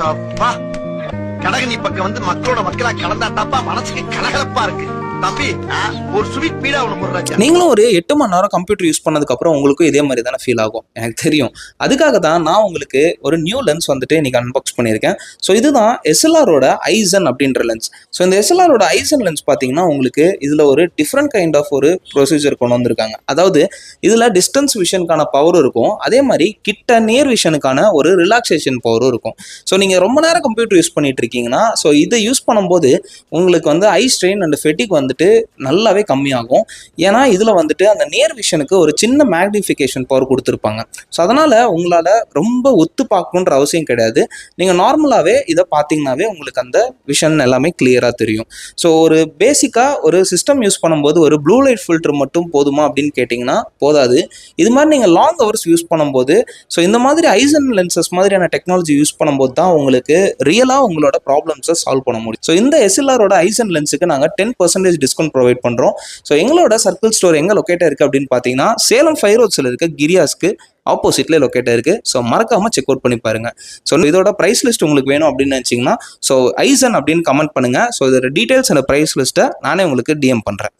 அப்பா கடகனி பக்கம் வந்து மக்களோட மக்களா கலந்தாட்டாப்பா மனசுக்கு கலகலப்பா இருக்கு. தம்பி ஒரு ஸ்வீட் பீடா ஒண்ணு போடுறாங்க. நீங்களும் ஒரு 8 மணி நேரம் கம்ப்யூட்டர் யூஸ் பண்ணதுக்கு அப்புறம் உங்களுக்கும் இதே மாதிரி தானே ஃபீல் ஆகும், எனக்கு தெரியும். அதுக்காக தான் நான் உங்களுக்கு ஒரு நியூ லென்ஸ் வந்துட்டு இன்னைக்கு அன்பாக்ஸ் பண்ணியிருக்கேன். ஸோ இதுதான் எஸ்எல்ஆரோட ஐசன் அப்படின்ற லென்ஸ். ஸோ இந்த எஸ்எல்ஆரோட ஐசன் லென்ஸ் பார்த்தீங்கன்னா உங்களுக்கு இதில் ஒரு டிஃப்ரெண்ட் கைண்ட் ஆஃப் ஒரு ப்ரொசீஜர் கொண்டு வந்திருக்காங்க. அதாவது இதில் டிஸ்டன்ஸ் விஷனுக்கான பவர் இருக்கும், அதே மாதிரி கிட்ட நியர் விஷனுக்கான ஒரு ரிலாக்ஸேஷன் பவரும் இருக்கும். ஸோ நீங்கள் ரொம்ப நேரம் கம்ப்யூட்டர் யூஸ் பண்ணிட்டு இருக்கீங்கன்னா ஸோ இதை யூஸ் பண்ணும்போது உங்களுக்கு வந்து ஐ ஸ்ட்ரெயின் அண்ட் ஃபெட்டிக் வந்துட்டு நல்லாவே கம்மியாகும். ஏன்னா இதில் வந்துட்டு அந்த நியர் விஷனுக்கு ஒரு சின்ன மேக்னிஃபிகேஷன் பவர் கொடுத்துருப்பாங்க. ஸோ அதனால் உங்களால் ரொம்ப ஒத்து பார்க்கணுன்ற அவசியம் கிடையாது. நீங்கள் நார்மலாகவே இதை பார்த்தீங்கன்னாவே உங்களுக்கு அந்த விஷன் எல்லாமே கிளியராக தெரியும். ஸோ ஒரு பேசிக்காக ஒரு சிஸ்டம் யூஸ் பண்ணும்போது ஒரு ப்ளூ லைட் ஃபில்டர் மட்டும் போதுமா அப்படின்னு கேட்டிங்கன்னா போதாது. இது மாதிரி நீங்கள் லாங் ஹவர்ஸ் யூஸ் பண்ணும்போது ஸோ இந்த மாதிரி ஐசன் லென்சஸ் மாதிரியான டெக்னாலஜி யூஸ் பண்ணும்போது தான் உங்களுக்கு ரியலாக உங்களோட ப்ராப்ளம்ஸை சால்வ் பண்ண முடியும். ஸோ இந்த எஸ்எல்ஆரோட ஐசன் லென்ஸுக்கு நாங்கள் 10% டிஸ்கவுண்ட் ப்ரொவைட் பண்ணுறோம். ஸோ எங்களோட சர்க்கிள் ஸ்டோர் எங்கே லொக்கேட்டாக இருக்குது அப்படின்னு பார்த்தீங்கன்னா சேலம் 5 ரோட்ஸில் இருக்க கிரியாஸ்க்கு ஆப்போசிட்ல லொக்கேட்டாக இருக்குது. ஸோ மறக்காமல் செக் அவுட் பண்ணி பாருங்கள். ஸோ இதோட ப்ரைஸ் லிஸ்ட் உங்களுக்கு வேணும் அப்படின்னு நினச்சிங்கன்னா ஸோ ஐசன் அப்படின்னு கமெண்ட் பண்ணுங்கள். ஸோ இதோட டீட்டெயில்ஸ் அண்ட் ப்ரைஸ் லிஸ்ட்டை நானே உங்களுக்கு டிஎம் பண்ணுறேன்.